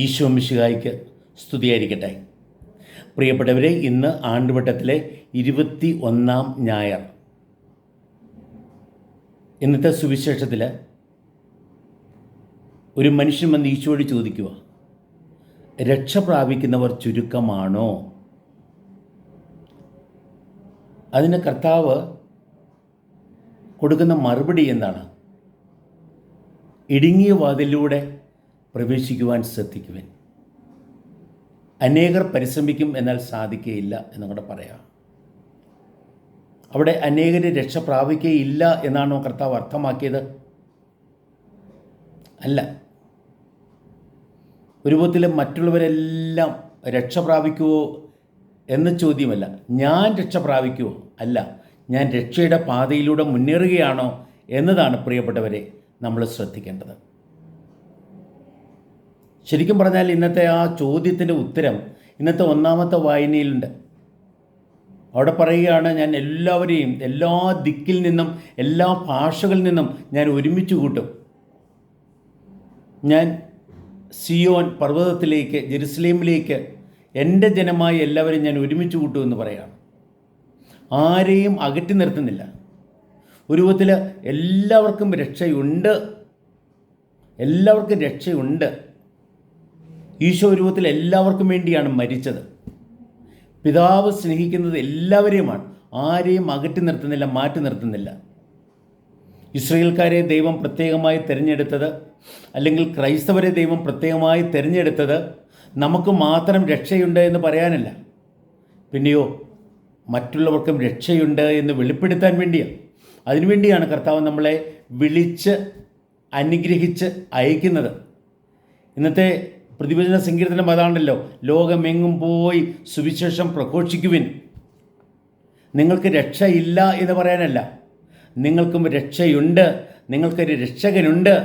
ഈശോ മിശിഹായ്ക്ക് സ്തുതിയായിരിക്കട്ടെ. പ്രിയപ്പെട്ടവരെ, ഇന്ന് ആണ്ടുവട്ടത്തിലെ 21-ാം ഞായർ. ഇന്നത്തെ സുവിശേഷത്തിൽ ഒരു മനുഷ്യൻ വന്ന് ഈശോയോട് ചോദിക്കുക, രക്ഷ പ്രാപിക്കുന്നവർ ചുരുക്കമാണോ? അതിന് കർത്താവ് കൊടുക്കുന്ന മറുപടി എന്താണ്? ഇടുങ്ങിയ വാതിലൂടെ പ്രവേശിക്കുവാൻ ശ്രദ്ധിക്കുവാൻ. അനേകർ പരിശ്രമിക്കും, എന്നാൽ സാധിക്കുകയില്ല എന്നൂടെ പറയാം. അവിടെ അനേകർ രക്ഷ പ്രാപിക്കുകയില്ല എന്നാണോ കർത്താവ് അർത്ഥമാക്കിയത്? അല്ല. ഒരു വിധത്തിൽ മറ്റുള്ളവരെല്ലാം രക്ഷ പ്രാപിക്കുമോ എന്ന ചോദ്യമല്ല. ഞാൻ രക്ഷ പ്രാപിക്കുമോ? അല്ല, ഞാൻ രക്ഷയുടെ പാതയിലൂടെ മുന്നേറുകയാണോ എന്നതാണ് പ്രിയപ്പെട്ടവരെ നമ്മൾ ശ്രദ്ധിക്കേണ്ടത്. ശരിക്കും പറഞ്ഞാൽ ഇന്നത്തെ ആ ചോദ്യത്തിൻ്റെ ഉത്തരം ഇന്നത്തെ ഒന്നാമത്തെ വായനയിലുണ്ട്. അവിടെ പറയുകയാണ്, ഞാൻ എല്ലാവരെയും എല്ലാ ദിക്കിൽ നിന്നും എല്ലാ ഭാഷകളിൽ നിന്നും ഞാൻ ഒരുമിച്ച് കൂട്ടും. ഞാൻ സിയോൻ പർവ്വതത്തിലേക്ക്, ജെറുസലേമിലേക്ക് എൻ്റെ ജനമായി എല്ലാവരെയും ഞാൻ ഒരുമിച്ച് കൂട്ടുമെന്ന് പറയുകയാണ്. ആരെയും അകറ്റി നിർത്തുന്നില്ല. ഒരു വിധത്തിൽ എല്ലാവർക്കും രക്ഷയുണ്ട്. എല്ലാവർക്കും രക്ഷയുണ്ട്. ഈശോ രൂപത്തിൽ എല്ലാവർക്കും വേണ്ടിയാണ് മരിച്ചത്. പിതാവ് സ്നേഹിക്കുന്നത് എല്ലാവരെയുമാണ്. ആരെയും അകറ്റി നിർത്തുന്നില്ല, മാറ്റി നിർത്തുന്നില്ല. ഇസ്രായേൽക്കാരെ ദൈവം പ്രത്യേകമായി തിരഞ്ഞെടുത്തത്, അല്ലെങ്കിൽ ക്രൈസ്തവരെ ദൈവം പ്രത്യേകമായി തിരഞ്ഞെടുത്തത് നമുക്ക് മാത്രം രക്ഷയുണ്ട് എന്ന് പറയാനല്ല, പിന്നെയോ മറ്റുള്ളവർക്കും രക്ഷയുണ്ട് എന്ന് വെളിപ്പെടുത്താൻ വേണ്ടിയാണ്. അതിനുവേണ്ടിയാണ് കർത്താവ് നമ്മളെ വിളിച്ച് അനുഗ്രഹിച്ച് അയക്കുന്നത്. ഇന്നത്തെ പ്രതിവചന സങ്കീർത്തനം അതാണല്ലോ, ലോകമെങ്ങും പോയി സുവിശേഷം പ്രഘോഷിക്കുവിൻ. നിങ്ങൾക്ക് രക്ഷയില്ല എന്ന് പറയാനല്ല, നിങ്ങൾക്കും രക്ഷയുണ്ട്, നിങ്ങൾക്കൊരു രക്ഷകനുണ്ട്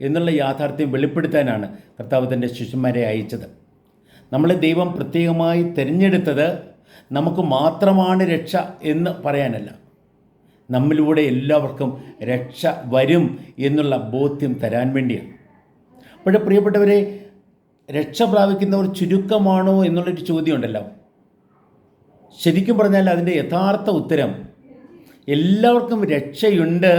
എന്നുള്ള യാഥാർത്ഥ്യം വെളിപ്പെടുത്താനാണ് കർത്താവ് തൻ്റെ ശിഷ്യന്മാരെ അയച്ചത്. നമ്മളെ ദൈവം പ്രത്യേകമായി തിരഞ്ഞെടുത്തത് നമുക്ക് മാത്രമാണ് രക്ഷ എന്ന് പറയാനല്ല, നമ്മിലൂടെ എല്ലാവർക്കും രക്ഷ വരും എന്നുള്ള ബോധ്യം തരാൻ വേണ്ടിയാണ്. അപ്പോൾ പ്രിയപ്പെട്ടവരെ, രക്ഷ പ്രാപിക്കുന്നവർ ചുരുക്കമാണോ എന്നുള്ളൊരു ചോദ്യമുണ്ടല്ലോ. ശരിക്കും പറഞ്ഞാൽ അതിൻ്റെ യഥാർത്ഥ ഉത്തരം എല്ലാവർക്കും രക്ഷയുണ്ട്,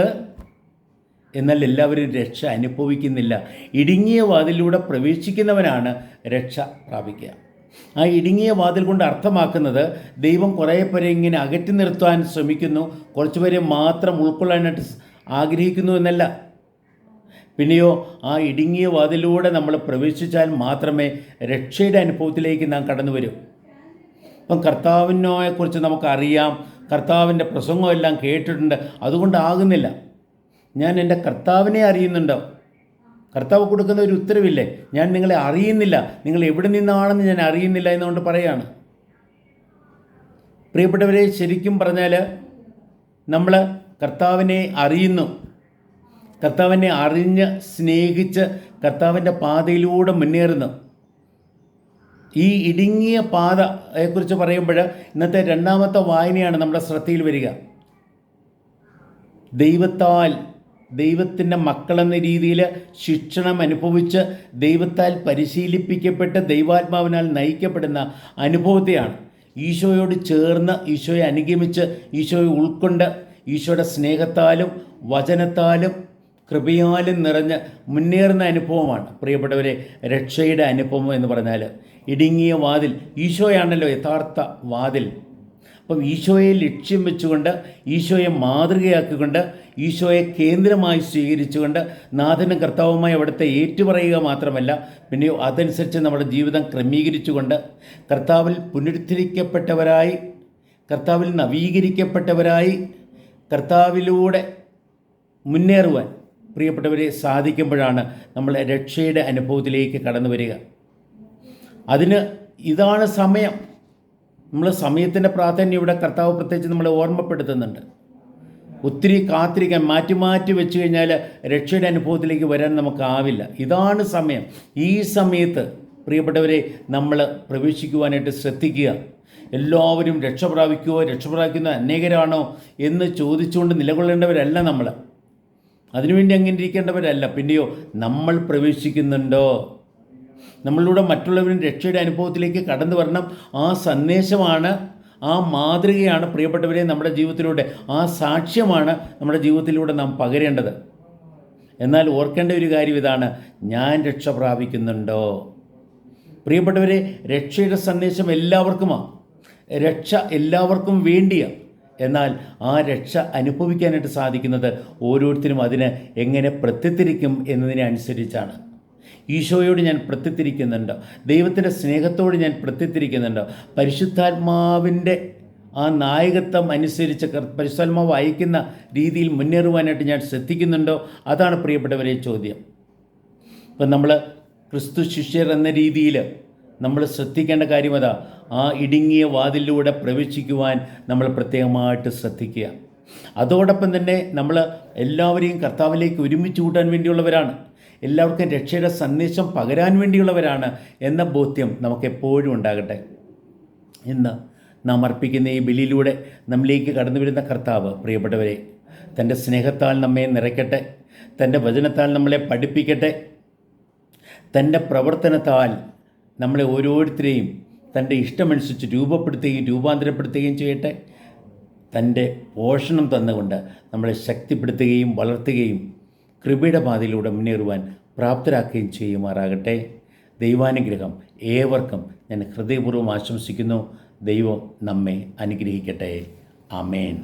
എന്നാൽ എല്ലാവരും രക്ഷ അനുഭവിക്കുന്നില്ല. ഇടുങ്ങിയ വാതിലൂടെ പ്രവേശിക്കുന്നവനാണ് രക്ഷ പ്രാപിക്കുക. ആ ഇടുങ്ങിയ വാതിൽ കൊണ്ട് അർത്ഥമാക്കുന്നത് ദൈവം കുറേ പേരെ ഇങ്ങനെ അകറ്റി നിർത്താൻ ശ്രമിക്കുന്നു, കുറച്ച് പേരെ മാത്രം ഉൾക്കൊള്ളാനായിട്ട് ആഗ്രഹിക്കുന്നു എന്നല്ല. പിന്നെയോ ആ ഇടുങ്ങിയ വാതിലൂടെ നമ്മൾ പ്രവേശിച്ചാൽ മാത്രമേ രക്ഷയുടെ അനുഭവത്തിലേക്ക് നാം കടന്നു വരൂ. ഇപ്പം കർത്താവിനെക്കുറിച്ച് നമുക്കറിയാം, കർത്താവിൻ്റെ പ്രസംഗമെല്ലാം കേട്ടിട്ടുണ്ട്, അതുകൊണ്ടാകുന്നില്ല. ഞാൻ എൻ്റെ കർത്താവിനെ അറിയുന്നുണ്ടോ? കർത്താവ് കൊടുക്കുന്ന ഒരു ഉത്തരവില്ലേ, ഞാൻ നിങ്ങളെ അറിയുന്നില്ല, നിങ്ങൾ എവിടെ നിന്നാണെന്ന് ഞാൻ അറിയുന്നില്ല എന്നുകൊണ്ട് പറയാണ്. പ്രിയപ്പെട്ടവരെ, ശരിക്കും പറഞ്ഞാൽ നമ്മൾ കർത്താവിനെ അറിയുന്നു, കർത്താവിനെ അറിഞ്ഞ് സ്നേഹിച്ച് കർത്താവിൻ്റെ പാതയിലൂടെ മുന്നേറുന്നു. ഈ ഇടുങ്ങിയ പാതയെക്കുറിച്ച് പറയുമ്പോൾ ഇന്നത്തെ രണ്ടാമത്തെ വായനയാണ് നമ്മുടെ ശ്രദ്ധയിൽ വരിക. ദൈവത്തിൻ്റെ മക്കളെന്ന രീതിയിൽ ശിക്ഷണം അനുഭവിച്ച് ദൈവത്താൽ പരിശീലിപ്പിക്കപ്പെട്ട് ദൈവാത്മാവിനാൽ നയിക്കപ്പെടുന്ന അനുഭവത്തെയാണ്. ഈശോയോട് ചേർന്ന്, ഈശോയെ അനുഗമിച്ച്, ഈശോയെ ഉൾക്കൊണ്ട്, ഈശോയുടെ സ്നേഹത്താലും വചനത്താലും കൃപയാലും നിറഞ്ഞ് മുന്നേറുന്ന അനുഭവമാണ് പ്രിയപ്പെട്ടവരെ രക്ഷയുടെ അനുഭവം എന്ന് പറഞ്ഞാൽ. ഇടുങ്ങിയ വാതിൽ, ഈശോയാണല്ലോ യഥാർത്ഥ വാതിൽ. അപ്പം ഈശോയെ ലക്ഷ്യം വെച്ചുകൊണ്ട്, ഈശോയെ മാതൃകയാക്കിക്കൊണ്ട്, ഈശോയെ കേന്ദ്രമായി സ്വീകരിച്ചുകൊണ്ട് നാഥനും കർത്താവുമായി അവിടുത്തെ ഏറ്റുപറയുക മാത്രമല്ല, പിന്നെ അതനുസരിച്ച് നമ്മുടെ ജീവിതം ക്രമീകരിച്ചുകൊണ്ട് കർത്താവിൽ പുനരുദ്ധരിക്കപ്പെട്ടവരായി, കർത്താവിൽ നവീകരിക്കപ്പെട്ടവരായി, കർത്താവിലൂടെ മുന്നേറുവാൻ പ്രിയപ്പെട്ടവരെ സാധിക്കുമ്പോഴാണ് നമ്മൾ രക്ഷയുടെ അനുഭവത്തിലേക്ക് കടന്നു വരിക. അതിന് ഇതാണ് സമയം. നമ്മൾ സമയത്തിൻ്റെ പ്രാധാന്യം ഇവിടെ കർത്താവ് പ്രത്യേകിച്ച് നമ്മളെ ഓർമ്മപ്പെടുത്തുന്നുണ്ട്. ഒത്തിരി കാത്തിരിക്കാൻ, മാറ്റി വെച്ച് കഴിഞ്ഞാൽ രക്ഷയുടെ അനുഭവത്തിലേക്ക് വരാൻ നമുക്കാവില്ല. ഇതാണ് സമയം. ഈ സമയത്ത് പ്രിയപ്പെട്ടവരെ നമ്മൾ പ്രവേശിക്കുവാനായിട്ട് ശ്രദ്ധിക്കുക. എല്ലാവരും രക്ഷ പ്രാപിക്കുന്ന അനേകരാണോ എന്ന് ചോദിച്ചുകൊണ്ട് നിലകൊള്ളേണ്ടവരല്ല നമ്മൾ. അതിനുവേണ്ടി അങ്ങനെ ഇരിക്കേണ്ടവരല്ല. പിന്നെയോ നമ്മൾ പ്രവേശിക്കുന്നുണ്ടോ? നമ്മളിലൂടെ മറ്റുള്ളവരും രക്ഷയുടെ അനുഭവത്തിലേക്ക് കടന്നു വരണം. ആ സന്ദേശമാണ്, ആ മാതൃകയാണ് പ്രിയപ്പെട്ടവരെ നമ്മുടെ ജീവിതത്തിലൂടെ, ആ സാക്ഷ്യമാണ് നമ്മുടെ ജീവിതത്തിലൂടെ നാം പകരേണ്ടത്. എന്നാൽ ഓർക്കേണ്ട ഒരു കാര്യം ഇതാണ്, ഞാൻ രക്ഷ പ്രാപിക്കുന്നുണ്ടോ? പ്രിയപ്പെട്ടവരെ, രക്ഷയുടെ സന്ദേശം എല്ലാവർക്കുമാണ്, രക്ഷ എല്ലാവർക്കും വേണ്ടിയാണ്. എന്നാൽ ആ രക്ഷ അനുഭവിക്കാനായിട്ട് സാധിക്കുന്നത് ഓരോരുത്തരും അതിന് എങ്ങനെ പ്രത്യത്തിരിക്കും എന്നതിനെ അനുസരിച്ചാണ്. ഈശോയോട് ഞാൻ പ്രത്യത്തിരിക്കുന്നുണ്ടോ? ദൈവത്തിൻ്റെ സ്നേഹത്തോട് ഞാൻ പ്രത്യത്തിരിക്കുന്നുണ്ടോ? പരിശുദ്ധാത്മാവിൻ്റെ ആ നായകത്വം അനുസരിച്ച് പരിശുദ്ധാത്മാവ് അയക്കുന്ന രീതിയിൽ മുന്നേറുവാനായിട്ട് ഞാൻ ശ്രദ്ധിക്കുന്നുണ്ടോ? അതാണ് പ്രിയപ്പെട്ടവരെ ചോദ്യം. ഇപ്പം നമ്മൾ ക്രിസ്തു ശിഷ്യർ എന്ന രീതിയിൽ നമ്മൾ ശ്രദ്ധിക്കേണ്ട കാര്യം അതാ, ആ ഇടുങ്ങിയ വാതിലിലൂടെ പ്രവേശിക്കുവാൻ നമ്മൾ പ്രത്യേകമായിട്ട് ശ്രദ്ധിക്കുക. അതോടൊപ്പം തന്നെ നമ്മൾ എല്ലാവരെയും കർത്താവിലേക്ക് ഒരുമിച്ച് കൂട്ടാൻ വേണ്ടിയുള്ളവരാണ്, എല്ലാവർക്കും രക്ഷയുടെ സന്ദേശം പകരാൻ വേണ്ടിയുള്ളവരാണ് എന്ന ബോധ്യം നമുക്കെപ്പോഴും ഉണ്ടാകട്ടെ. ഇന്ന് നാം അർപ്പിക്കുന്ന ഈ ബലിയിലൂടെ നമ്മിലേക്ക് കടന്നു വരുന്ന കർത്താവ് പ്രിയപ്പെട്ടവരെ തൻ്റെ സ്നേഹത്താൽ നമ്മെ നിറയ്ക്കട്ടെ, തൻ്റെ വചനത്താൽ നമ്മളെ പഠിപ്പിക്കട്ടെ, തൻ്റെ പ്രവർത്തനത്താൽ നമ്മളെ ഓരോരുത്തരെയും തൻ്റെ ഇഷ്ടമനുസരിച്ച് രൂപപ്പെടുത്തുകയും രൂപാന്തരപ്പെടുത്തുകയും ചെയ്യട്ടെ. തൻ്റെ പോഷണം തന്നുകൊണ്ട് നമ്മളെ ശക്തിപ്പെടുത്തുകയും വളർത്തുകയും കൃപയുടെ പാതയിലൂടെ മുന്നേറുവാൻ പ്രാപ്തരാക്കുകയും ചെയ്യുമാറാകട്ടെ. ദൈവാനുഗ്രഹം ഏവർക്കും ഞാൻ ഹൃദയപൂർവ്വം ആശംസിക്കുന്നു. ദൈവം നമ്മെ അനുഗ്രഹിക്കട്ടെ. ആമേൻ.